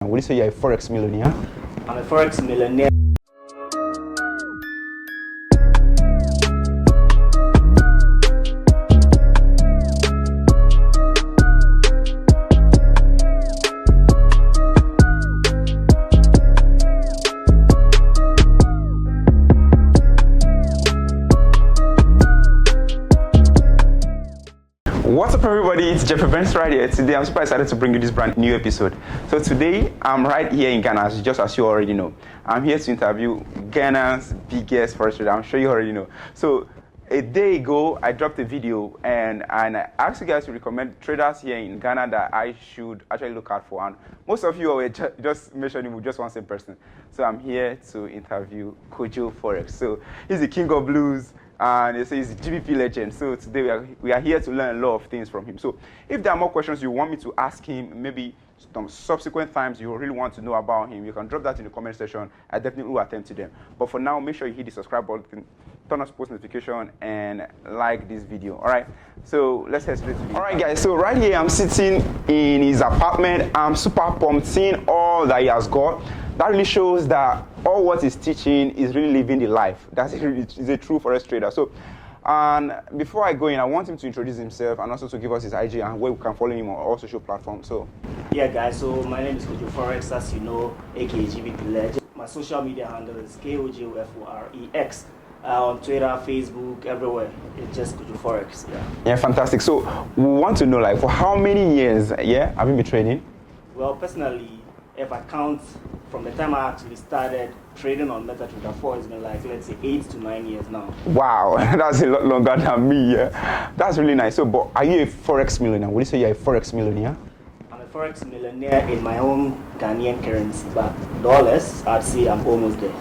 Would you say you're a Forex millionaire? I'm a Forex millionaire. What's up, everybody? It's Benson right here. Today I'm super excited to bring you this brand new episode. So today I'm right here in Ghana, just as you already know. I'm here to interview Ghana's biggest forex trader. I'm sure you already know. So a day ago I dropped a video and I asked you guys to recommend traders here in Ghana that I should actually look out for. And most of you were just mentioning with just one same person. So I'm here to interview Kojoforex. So he's the king of blues. And they say he's a GBP legend. So today we are here to learn a lot of things from him. So if there are more questions you want me to ask him, maybe some subsequent times you really want to know about him, you can drop that in the comment section. I definitely will attend to them. But for now, make sure you hit the subscribe button, turn on post notification, and like this video. All right. So let's head straight to it. All right, guys. So right here, I'm sitting in his apartment. I'm super pumped seeing all that he has got. That really shows that all what he's teaching is really living the life. That's he's a true forex trader. So, and before I go in, I want him to introduce himself and also to give us his IG and where we can follow him on all social platforms. So, yeah, guys. So my name is Kojoforex, as you know, aka GBP legend. My social media handle is Kojoforex. On Twitter, Facebook, everywhere. It's just Kojoforex. Yeah, fantastic. So we want to know, like, for how many years, have you been trading? Well, personally, if I count from the time I actually started trading on MetaTrader 4, it's been like, let's say, 8 to 9 years now. Wow, that's a lot longer than me. Yeah, that's really nice. So, but are you a Forex millionaire? Would you say you're a Forex millionaire? I'm a Forex millionaire in my own Ghanaian currency, but dollars, I'd say I'm almost there.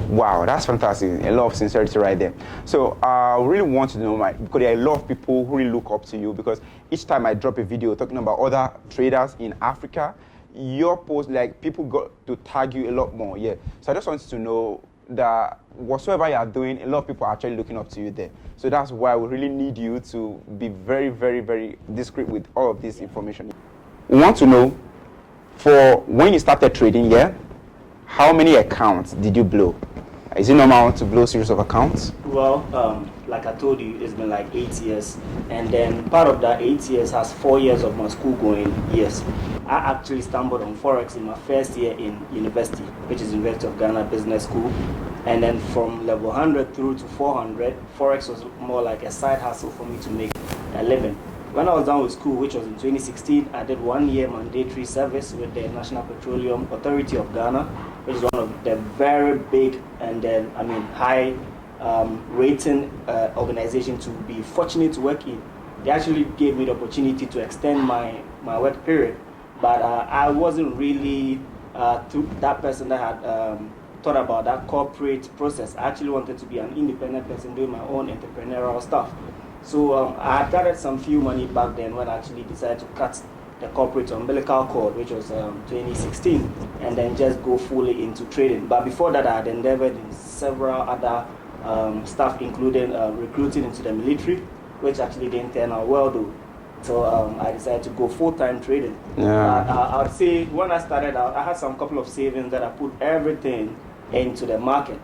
Wow, that's fantastic. A lot of sincerity right there. So I really want to know, because there are a lot of people who really look up to you, because each time I drop a video talking about other traders in Africa, your post, like, people got to tag you a lot more. Yeah. So I just wanted to know that whatsoever you are doing, a lot of people are actually looking up to you there. So that's why we really need you to be very, very, very discreet with all of this information. We want to know, for when you started trading, how many accounts did you blow? Is it normal to blow a series of accounts? Well, like I told you, it's been like 8 years. And then part of that 8 years has 4 years of my school going years. I actually stumbled on Forex in my first year in university, which is University of Ghana Business School. And then from level 100 through to 400, Forex was more like a side hustle for me to make a living. When I was done with school, which was in 2016, I did 1 year mandatory service with the National Petroleum Authority of Ghana, which is one of the very big and then, high rating organization to be fortunate to work in. They actually gave me the opportunity to extend my work period, but I wasn't really that person that had thought about that corporate process. I actually wanted to be an independent person doing my own entrepreneurial stuff. So I had gathered some few money back then when I actually decided to cut the corporate umbilical cord, which was 2016, and then just go fully into trading. But before that, I had endeavored in several other stuff, including recruiting into the military, which actually didn't turn out well though. So I decided to go full-time trading. I would say when I started out, I had some couple of savings that I put everything into the market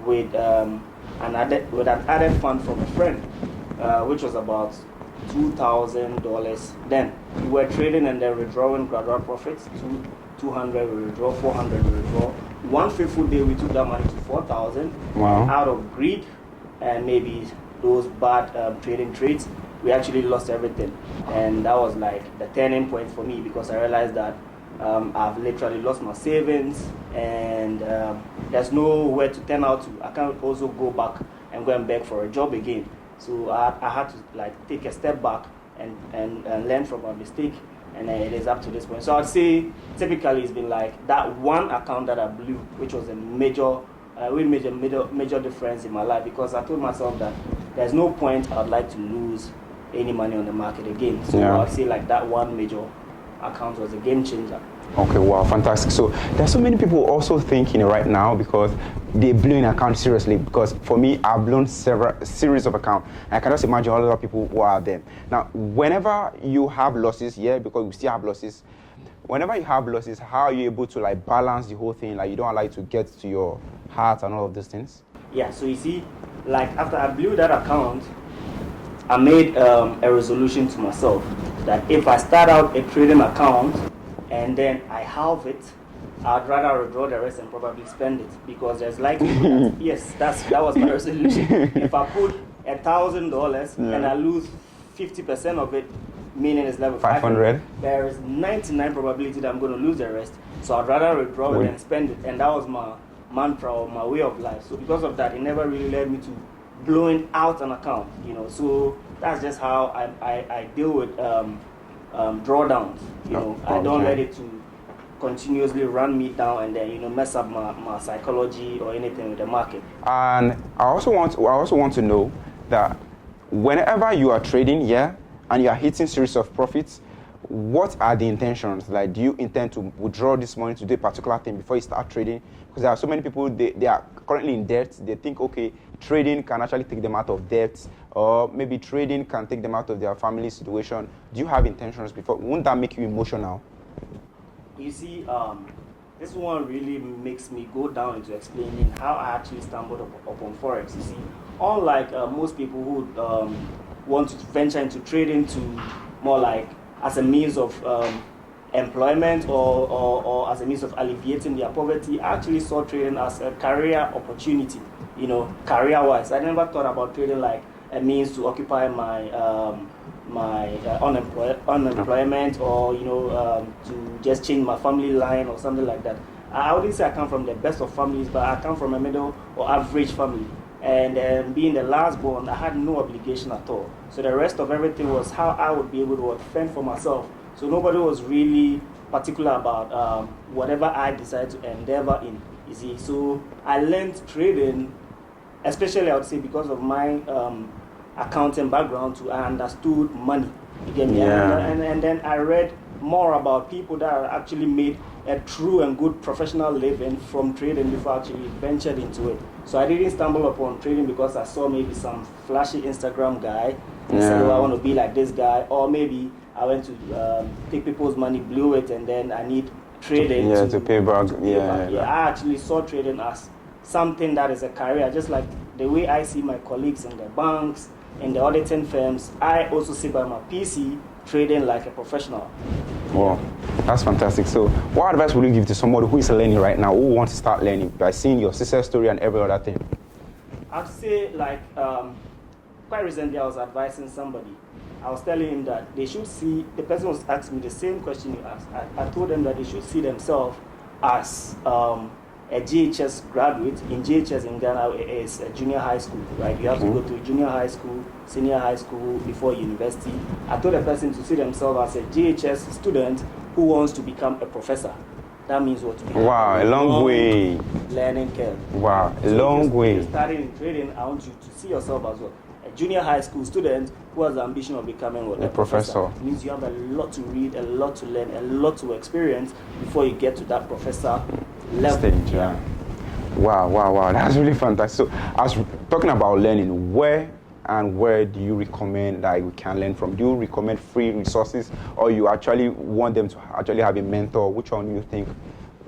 with an added fund from a friend. Which was about $2,000 then. We were trading and then withdrawing gradual profits. 200 we withdraw, 400 we withdraw. One fateful day we took that money to 4,000. Wow. Out of greed and maybe those bad trading trades, we actually lost everything. And that was like the turning point for me, because I realized that I've literally lost my savings and there's nowhere to turn out to. I can't also go back and go and beg for a job again. So I had to take a step back and learn from my mistake, and it is up to this point. So I'd say typically it's been like that one account that I blew, which was a major difference in my life, because I told myself that there's no point I'd like to lose any money on the market again. So I'd say like that one major account was a game changer. Okay, wow, fantastic. So there's so many people also thinking right now, because they blew an account seriously. Because for me, I've blown series of accounts. I can just imagine all the other people who are there. Now, whenever you have losses, because we still have losses, whenever you have losses, how are you able to like balance the whole thing? Like you don't allow it to get to your heart and all of those things? Yeah, so you see, like after I blew that account, I made a resolution to myself that if I start out a trading account and then I halve it, I'd rather withdraw the rest and probably spend it, because there's likelihood that, yes, that was my resolution. If I put $1,000 and I lose 50% of it, meaning it's level 500, there is 99 probability that I'm going to lose the rest. So I'd rather withdraw it and spend it, and that was my mantra or my way of life. So because of that, it never really led me to blowing out an account, you know. So that's just how I deal with drawdowns, you know. I don't let it to continuously run me down and then, you know, mess up my psychology or anything with the market. And I also want to know that whenever you are trading, and you are hitting series of profits, what are the intentions? Like, do you intend to withdraw this money to do a particular thing before you start trading? Because there are so many people, they are currently in debt. They think, okay, trading can actually take them out of debt, or maybe trading can take them out of their family situation. Do you have intentions before? Won't that make you emotional? You see, this one really makes me go down into explaining how I actually stumbled upon Forex. You see, unlike most people who want to venture into trading to more like as a means of employment or as a means of alleviating their poverty, I actually saw trading as a career opportunity, you know, career-wise. I never thought about trading like a means to occupy my unemployment or, you know, to just change my family line or something like that. I wouldn't say I come from the best of families, but I come from a middle or average family. And being the last born, I had no obligation at all. So the rest of everything was how I would be able to fend for myself. So nobody was really particular about whatever I decided to endeavor in. You see, so I learned trading, especially I would say because of my accounting background, too. I understood money. You get me? Yeah. And then I read more about people that actually made a true and good professional living from trading before I actually ventured into it. So I didn't stumble upon trading because I saw maybe some flashy Instagram guy and said, oh, I want to be like this guy, or maybe I went to take people's money, blew it, and then I need trading to pay back. I actually saw trading as something that is a career, just like the way I see my colleagues in the banks and the auditing firms. I also sit by my PC trading like a professional. Wow, that's fantastic. So what advice would you give to somebody who is learning right now, who wants to start learning by seeing your success story and every other thing? I'd say, like, quite recently I was advising somebody. I was telling him that they should see, the person was asking me the same question you asked. I told them that they should see themselves as a GHS graduate. In GHS in Ghana is a junior high school, right? You have to go to junior high school, senior high school before university. I told a person to see themselves as a GHS student who wants to become a professor. That means what? Wow, a long way. Learning curve. Wow, a long way. If you're starting in trading, I want you to see yourself as well. A junior high school student who has the ambition of becoming what? A professor. It means you have a lot to read, a lot to learn, a lot to experience before you get to that professor level. Stage, yeah. Wow. That's really fantastic. So, as talking about learning, where do you recommend that we can learn from? Do you recommend free resources, or you actually want them to actually have a mentor? Which one do you think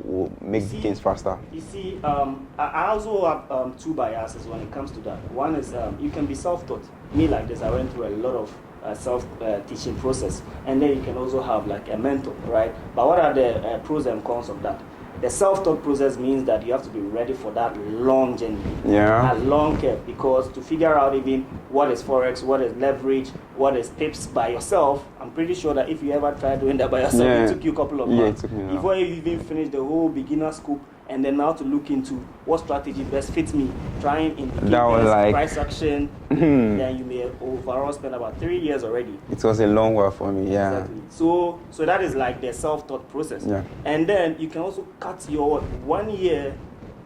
will make things faster? You see, I also have two biases when it comes to that. One is you can be self-taught. Me, like this, I went through a lot of self-teaching process, and then you can also have like a mentor, right? But what are the pros and cons of that? The self-taught process means that you have to be ready for that long journey, that long curve, because to figure out even what is Forex, what is leverage, what is pips by yourself, I'm pretty sure that if you ever tried doing that by yourself, it took you a couple of months before you even finish the whole beginner scoop, and then now to look into what strategy best fits me, trying in price action, then you may overall spend about 3 years already. It was a long while for me, Exactly. So that is like the self-taught process. And then you can also cut your 1 year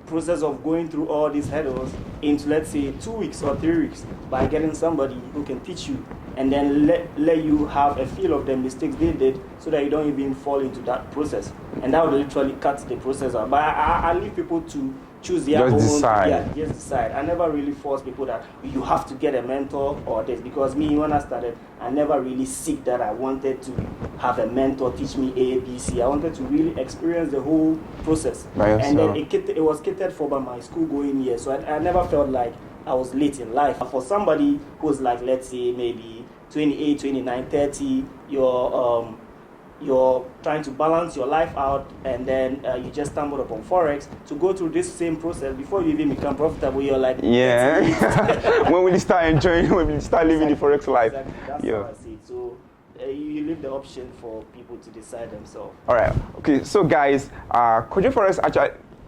process of going through all these hurdles into, let's say, 2 weeks or 3 weeks by getting somebody who can teach you and then let you have a feel of the mistakes they did so that you don't even fall into that process. And that would literally cut the process out. But I leave people to choose their just own. decide. Yeah, just decide. I never really force people that you have to get a mentor or this, because me, when I started, I never really seek that I wanted to have a mentor teach me A, B, C. I wanted to really experience the whole process. By yourself. And then it was catered for by my school going years. So I never felt like I was late in life. For somebody who's like, let's say maybe 28, 29, 30, you're trying to balance your life out, and then you just stumbled upon Forex, to go through this same process before you even become profitable, you're like, yeah. When will you start enjoying, when will you start living the Forex life? Exactly. That's Yeah. how I see it. So you leave the option for people to decide themselves. All right. Okay. So guys, Kojoforex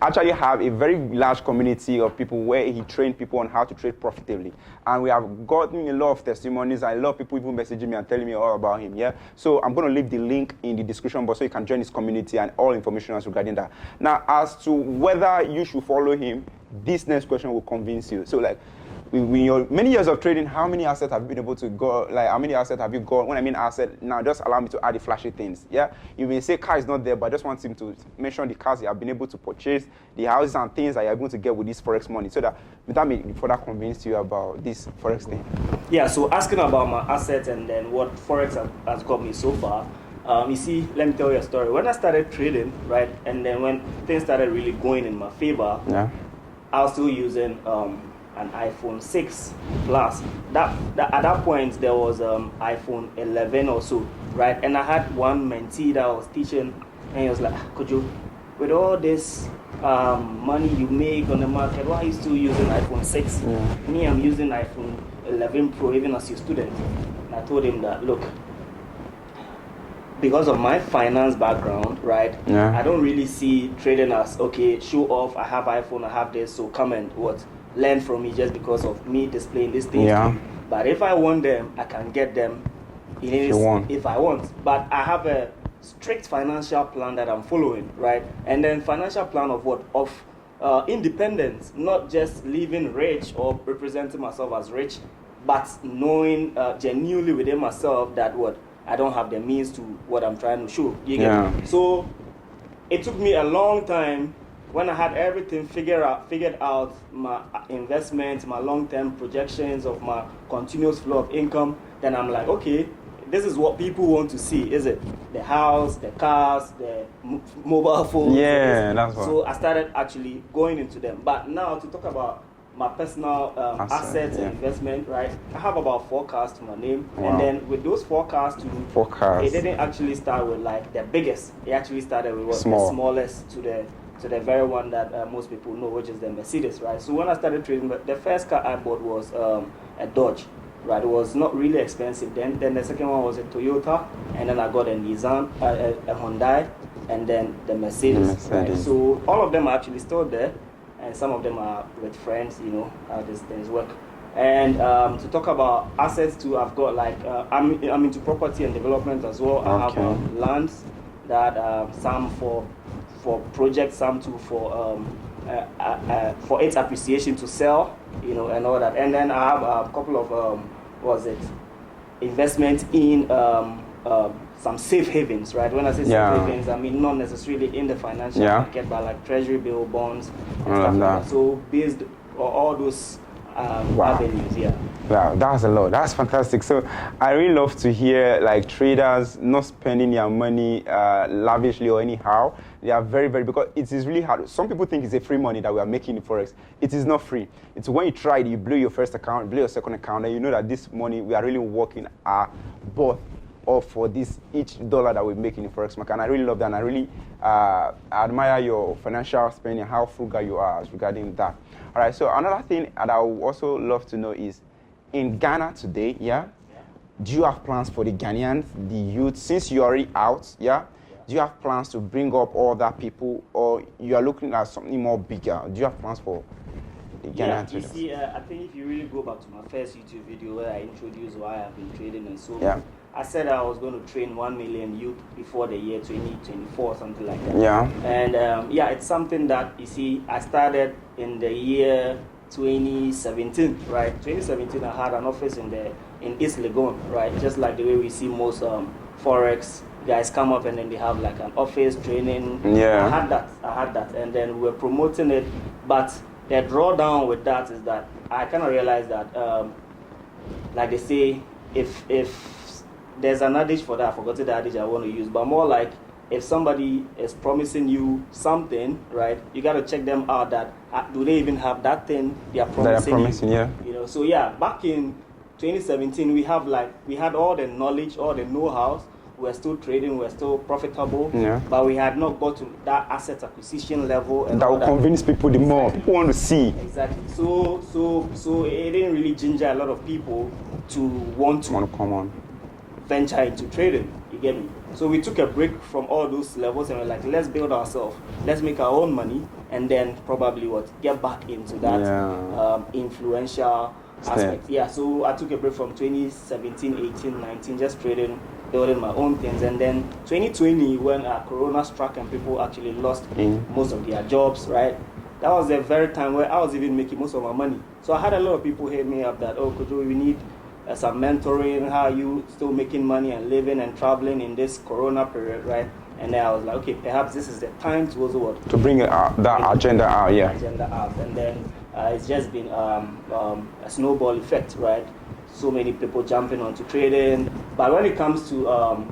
actually have a very large community of people where he trained people on how to trade profitably, and we have gotten a lot of testimonies. I love people even messaging me and telling me all about him. Yeah. So I'm going to leave the link in the description box so you can join his community and all information regarding that. Now, as to whether you should follow him, this next question will convince you. So like, in your many years of trading, how many assets have you been able to go? Like, how many assets have you got? When I mean asset, now just allow me to add the flashy things. Yeah, you may say car is not there, but I just want him to mention the cars you have been able to purchase, the houses and things that you're able to get with this Forex money, so that may further convince you about this Forex thing. Yeah. So asking about my assets and then what Forex has got me so far. You see, let me tell you a story. When I started trading, right, and then when things started really going in my favor, Yeah. I was still using an iPhone 6 Plus. That at that point there was iPhone 11 or so, right? And I had one mentee that I was teaching, and he was like, Kojo, with all this money you make on the market, why are you still using iPhone 6? Yeah. Me, I'm using iPhone 11 Pro even as your student. And I told him that, look, because of my finance background, right? Yeah. I don't really see trading as, okay, show off, I have iPhone, I have this, so come and learn from me just because of me displaying these things. Yeah. But if I want them, I can get them if I want. But I have a strict financial plan that I'm following, right? And then financial plan of what? Of independence, not just living rich or representing myself as rich, but knowing genuinely within myself that I don't have the means to what I'm trying to show. You get me? So it took me a long time. When I had everything figured out, my investments, my long-term projections of my continuous flow of income, then I'm like, okay, this is what people want to see, is it? The house, the cars, the mobile phones. Yeah, that's what. So I started actually going into them. But now to talk about my personal assets and investment, right? I have about 4 cars to my name. Wow. And then with those 4 cars Forecast. it didn't actually start with like the biggest. It actually started with the smallest to the very one that most people know, which is the Mercedes, right? So when I started trading, the first car I bought was a Dodge, right? It was not really expensive then. Then the second one was a Toyota, and then I got a Nissan, a Hyundai, and then the Mercedes. Right? So all of them are actually still there, and some of them are with friends, you know, how these things work. And to talk about assets too, I've got like, I'm into property and development as well. I have lands that some for projects, some too for its appreciation to sell, you know, and all that. And then I have a couple of investments in some safe havens, right? When I say safe havens, I mean not necessarily in the financial market, but like treasury bill bonds and stuff like that. So based on all those avenues, Wow, that's a lot. That's fantastic. So I really love to hear like traders not spending their money lavishly or anyhow. They are very, very, because it is really hard. Some people think it's a free money that we are making in Forex. It is not free. It's when you try it, you blow your first account, blow your second account, and you know that this money, we are really working both off for this each dollar that we make in the Forex market. And I really love that, and I really admire your financial spending, how frugal you are regarding that. All right, so another thing that I would also love to know is, in Ghana today, do you have plans for the Ghanaians, the youth, since you're already out, do you have plans to bring up all that people, or you are looking at something more bigger? Do you have plans for the Ghanaian traders? You see, I think if you really go back to my first YouTube video where I introduced why I've been trading and so on, I said I was going to train 1 million youth before the year 2024 or something like that. And it's something that, you see, I started in the year 2017, right? 2017, I had an office in East Legon, right? Just like the way we see most Forex guys come up and then they have like an office training. Yeah. I had that, and then we were promoting it. But the drawdown with that is that I kind of realized that, like they say, if there's an adage for that, I forgot the adage I want to use, but more like if somebody is promising you something, right, you got to check them out that do they even have that thing they are promising you? Yeah. You know, so yeah, back in 2017, we had all the knowledge, all the know-how. We're still trading, we're still profitable, but we had not got to that asset acquisition level. And that will convince people the more. People want to see. Exactly. So it didn't really ginger a lot of people to want to come on, venture into trading. You get me? So we took a break from all those levels and we're like, let's build ourselves, let's make our own money, and then probably get back into that influential aspect. Yeah. So I took a break from 2017, 18, 19, just trading, building my own things, and then 2020 when Corona struck and people actually lost most of their jobs, right? That was the very time where I was even making most of my money. So I had a lot of people hit me up that, oh, Kojo, we need some mentoring. How are you still making money and living and traveling in this Corona period, right? And then I was like, okay, perhaps this is the time to also what? To bring that agenda out, yeah. Agenda out, and then it's just been a snowball effect, right? So many people jumping onto trading. But when it comes to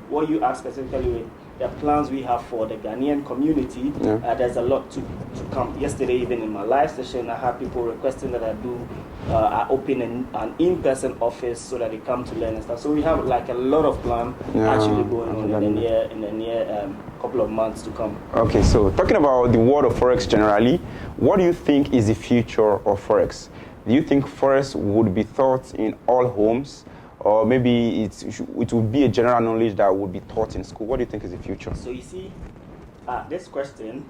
what you asked specifically with the plans we have for the Ghanaian community, there's a lot to come. Yesterday, even in my live session, I had people requesting that I open an in-person office so that they come to learn and stuff. So we have like a lot of plan actually going on in the near couple of months to come. Okay, so talking about the world of Forex generally, what do you think is the future of Forex? Do you think Forex would be taught in all homes, or maybe it would be a general knowledge that would be taught in school? What do you think is the future? So you see, this question,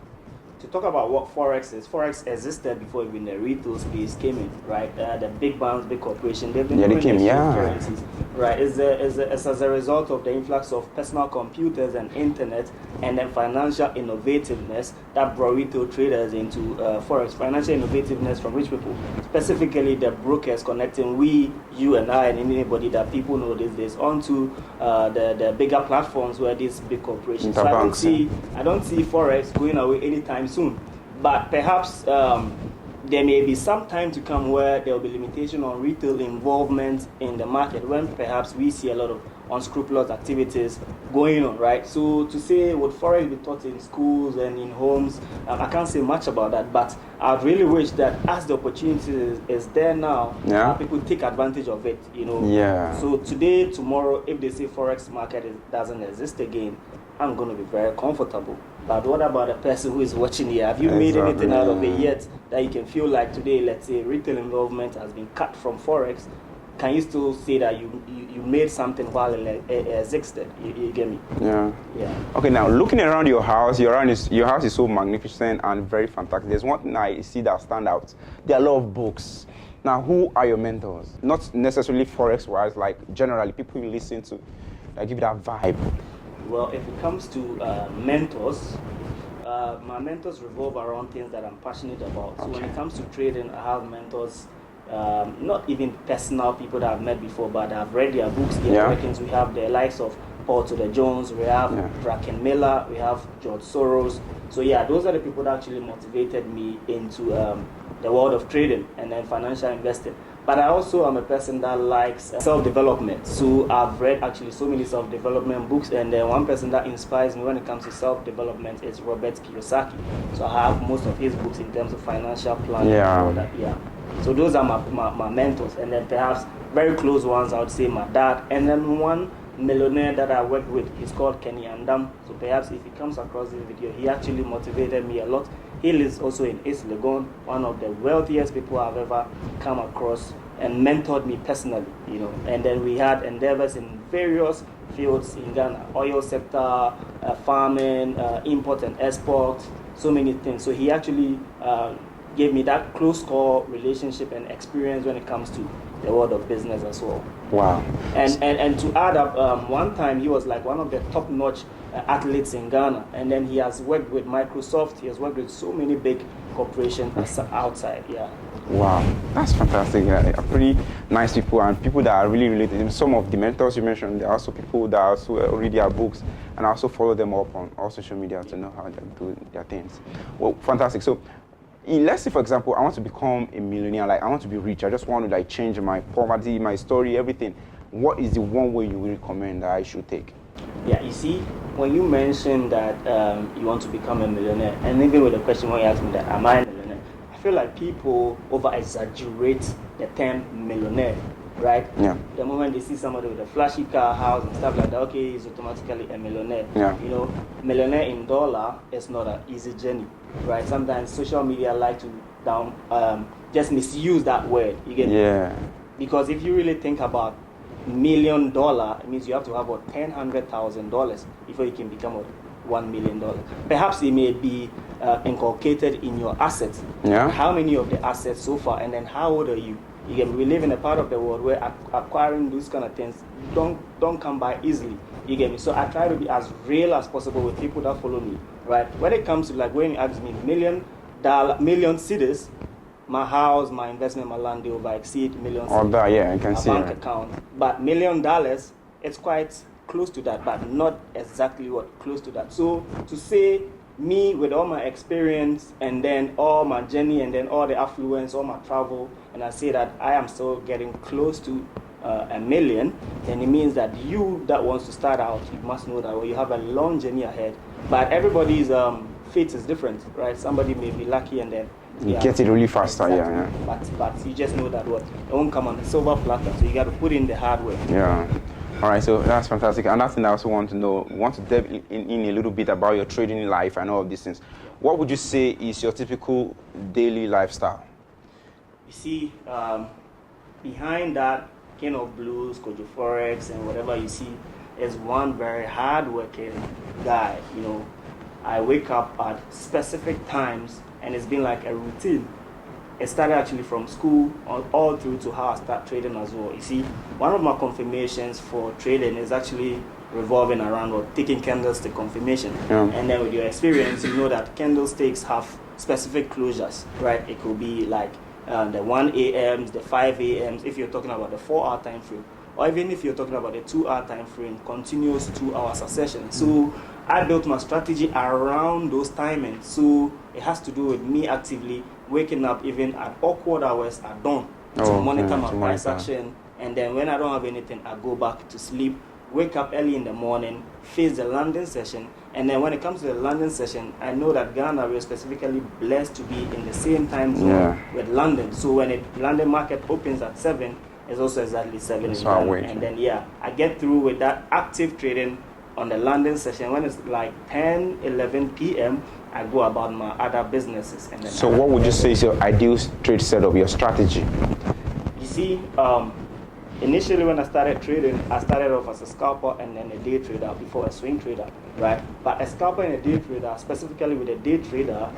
to talk about what Forex is, Forex existed before even the retail space came in, right? The big banks, big corporations, they've been they came, currencies, right? It's as a result of the influx of personal computers and internet, and then financial innovativeness that brought retail traders into Forex. Financial innovativeness from rich people, specifically the brokers connecting you and I, and anybody that people know these days onto the bigger platforms where these big corporations. So I don't see Forex going away anytime soon, but perhaps there may be some time to come where there will be limitation on retail involvement in the market, when perhaps we see a lot of unscrupulous activities going on, right? So to say would Forex be taught in schools and in homes, I can't say much about that, but I'd really wish that as the opportunity is there now, people take advantage of it, you know. Yeah. So today, tomorrow, if they say Forex market doesn't exist again, I'm going to be very comfortable. But what about the person who is watching here? Have you made anything out of it yet that you can feel like today, let's say, retail involvement has been cut from Forex? Can you still say that you made something while it existed? You get me? Yeah. Yeah. Okay, now looking around your house, your house is so magnificent and very fantastic. There's one thing I see that stand out. There are a lot of books. Now, who are your mentors? Not necessarily Forex-wise, like generally, people you listen to that give you that vibe. Well, if it comes to mentors, my mentors revolve around things that I'm passionate about. So when it comes to trading, I have mentors, not even personal people that I've met before, but I've read their books, their workings. We have the likes of Paul Tudor Jones, we have Bracken Miller, we have George Soros. So yeah, those are the people that actually motivated me into the world of trading and then financial investing. But I also am a person that likes self-development. So I've read actually so many self-development books, and one person that inspires me when it comes to self-development is Robert Kiyosaki. So I have most of his books in terms of financial planning and all that. Yeah. So those are my mentors, and then perhaps very close ones, I would say my dad, and then one millionaire that I work with, he's called Kenny Andam. So perhaps if he comes across this video, he actually motivated me a lot. He lives also in East Legon, one of the wealthiest people I've ever come across, and mentored me personally, you know. And then we had endeavors in various fields in Ghana, oil sector, farming, import and export, so many things. So he actually gave me that close call relationship and experience when it comes to the world of business as well. Wow. And to add up, one time he was like one of the top-notch athletes in Ghana, and then he has worked with Microsoft. He has worked with so many big corporations outside. Yeah. Wow, that's fantastic. Yeah, pretty nice people and people that are really related. Some of the mentors you mentioned, there are also people that also read their books and also follow them up on all social media to know how they do their things. Well, fantastic. So let's say, for example, I want to become a millionaire. Like, I want to be rich. I just want to like change my poverty, my story, everything. What is the one way you will recommend that I should take? Yeah, you see, when you mentioned that you want to become a millionaire, and even with the question when you asked me that, am I a millionaire? I feel like people over-exaggerate the term millionaire, right? Yeah. The moment they see somebody with a flashy car, house, and stuff like that, okay, he's automatically a millionaire. Yeah. You know, millionaire in dollar is not an easy journey, right? Sometimes social media like to just misuse that word. You get me? Yeah. Because if you really think about $1 million, it means you have to have about $100,000 before you can become $1 million. Perhaps it may be inculcated in your assets. Yeah. How many of the assets so far, and then how old are you? We live in a part of the world where acquiring those kind of things don't come by easily. You get me? So I try to be as real as possible with people that follow me, right? When it comes to like when you ask me million cedis, my house, my investment, my land, they over exceed millions. Oh, that, yeah, I can see bank that. account, but $1 million, it's quite close to that, but not exactly close to that. So to say me with all my experience and then all my journey and then all the affluence, all my travel, and I say that I am still getting close to $1 million, then it means that you that wants to start out, you must know that you have a long journey ahead. But everybody's fate is different, right? Somebody may be lucky and then you get it really faster, exactly. yeah. But you just know that it won't come on a silver platter, so you got to put in the hard work. Yeah. All right, so that's fantastic. Another thing I also want to know, want to delve in a little bit about your trading life and all of these things. What would you say is your typical daily lifestyle? You see, behind that King of Blues, Kojoforex, and whatever you see, is one very hard-working guy. You know, I wake up at specific times, and it's been like a routine. It started actually from school all through to how I start trading as well. You see, one of my confirmations for trading is actually revolving around taking candlestick confirmation. Yeah. And then with your experience, you know that candlesticks have specific closures, right? It could be like the 1 a.m.s, the 5 a.m.s, if you're talking about the 4-hour time frame. Or even if you're talking about the 2-hour time frame, continuous 2-hour succession. So I built my strategy around those timings. So it has to do with me actively waking up even at awkward hours at dawn to monitor my price action. And then when I don't have anything, I go back to sleep, wake up early in the morning, face the London session. And then when it comes to the London session, I know that Ghana, we are specifically blessed to be in the same time zone with London. So when the London market opens at 7, it's also exactly 7 in Ghana. And then, I get through with that active trading on the London session. When it's like 10, 11 p.m., I go about my other businesses. And then so what would you say is your ideal trade setup, your strategy? You see, initially when I started trading, I started off as a scalper and then a day trader before a swing trader, right? But a scalper and a day trader, specifically with a day trader,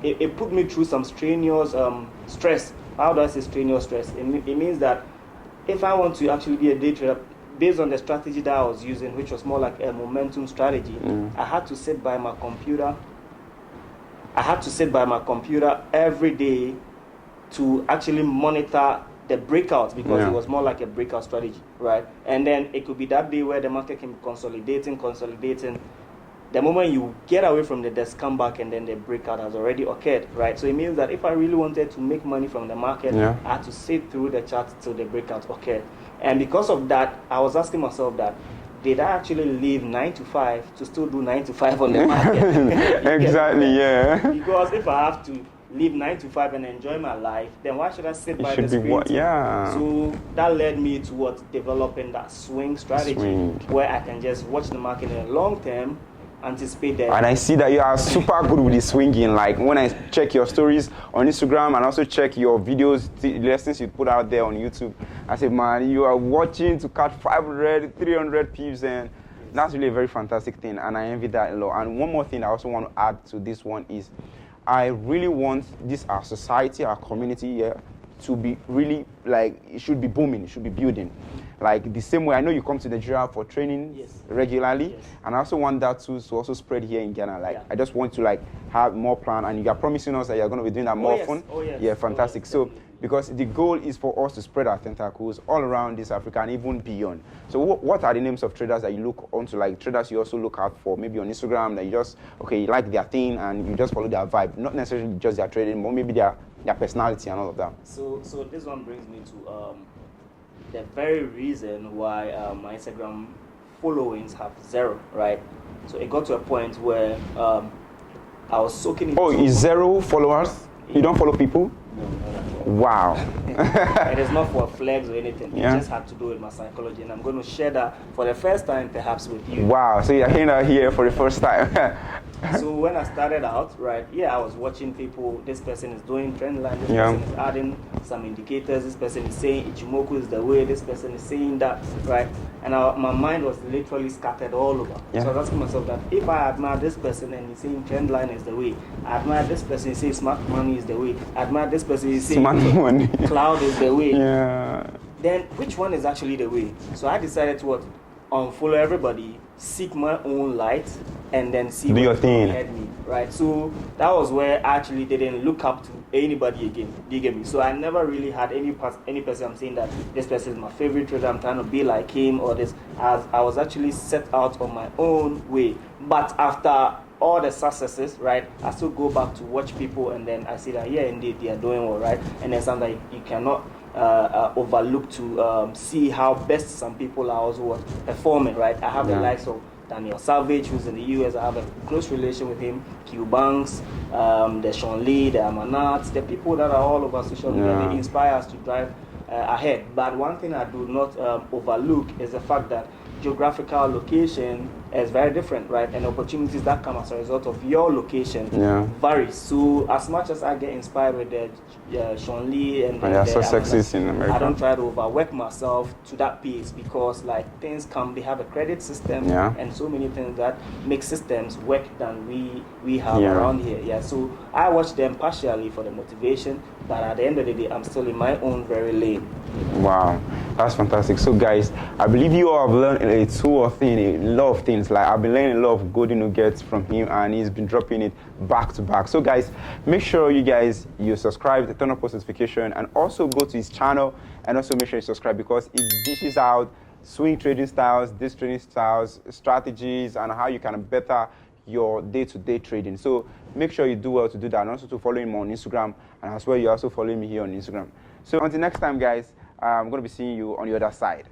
it put me through some strenuous stress. How do I say strenuous stress? It means that if I want to actually be a day trader, based on the strategy that I was using, which was more like a momentum strategy, I had to sit by my computer. I had to sit by my computer every day to actually monitor the breakouts because it was more like a breakout strategy, right? And then it could be that day where the market can be consolidating. The moment you get away from the desk, come back, and then the breakout has already occurred, right? So it means that if I really wanted to make money from the market, I had to sit through the chart till the breakout occurred. And because of that, I was asking myself that, did I actually leave 9 to 5 to still do 9 to 5 on the market? Exactly, yeah. Because if I have to leave 9 to 5 and enjoy my life, then why should I sit by the screen? So that led me towards developing that swing strategy where I can just watch the market in the long term, anticipate that. And I see that you are super good with the swinging. Like when I check your stories on Instagram and also check your videos, the lessons you put out there on YouTube, I say, man, you are watching to catch 500, 300 pips, and that's really a very fantastic thing. And I envy that a lot. And one more thing I also want to add to this one is, I really want this, our society, our community here, to be really, like, it should be booming, it should be building. Like the same way, I know you come to Nigeria for training regularly, and I also want that to also spread here in Ghana. Like, I just want to like have more plan, and you are promising us that you're going to be doing that more often. Yeah, fantastic. So, because the goal is for us to spread our tentacles all around this Africa and even beyond. So what are the names of traders that you look onto, like traders you also look out for, maybe on Instagram, that you just, okay, you like their thing and you just follow their vibe, not necessarily just their trading, but maybe their personality and all of that? So this one brings me to the very reason why my Instagram followings have 0, right? So it got to a point where I was soaking into... Oh, is 0 followers? You don't follow people? No, not at all. Wow. It is not for flags or anything. It just had to do with my psychology, and I'm going to share that for the first time perhaps with you. Wow, so you're hearing that here for the first time. So when I started out, right, I was watching people. This person is doing trend line, this person is adding some indicators, this person is saying Ichimoku is the way, this person is saying that, right? And my mind was literally scattered all over. So I was asking myself that if I admire this person and he's saying trend line is the way, I admire this person, he's saying smart money is the way, I admire this person, he's saying smart money, cloud is the way, then which one is actually the way? So I decided to unfollow everybody, seek my own light, and then see do your what thing. had me, right? So that was where I actually didn't look up to anybody again. Do you get me? So I never really had any person I'm saying that this person is my favorite trader, I'm trying to be like him, or this. As I was actually set out on my own way. But after all the successes, right, I still go back to watch people, and then I see that indeed they are doing well, right? And then something you cannot overlook to see how best some people are also performing, right? I have the likes of Daniel Savage, who's in the US. I have a close relation with him. Q Banks, the Sean Lee, the Amanats, the people that are all over social media. They inspire us to drive ahead. But one thing I do not overlook is the fact that geographical location is very different, right? And opportunities that come as a result of your location vary. So as much as I get inspired with the Sean Lee and the successes in America, I don't try to overwork myself to that pace, because like things come, they have a credit system and so many things that make systems work than we have around here. So I watch them partially for the motivation, but at the end of the day, I'm still in my own very lane. Wow, that's fantastic. So guys, I believe you all have learned a lot of things. Like, I've been learning a lot of golden nuggets from him, and he's been dropping it back to back. So guys, make sure you subscribe, turn on post notification, and also go to his channel, and also make sure you subscribe, because it dishes out swing trading styles, this trading styles, strategies, and how you can better your day-to-day trading. So make sure you do well to do that, and also to follow him on Instagram, and as well, you also follow me here on Instagram. So until next time, guys, I'm going to be seeing you on the other side.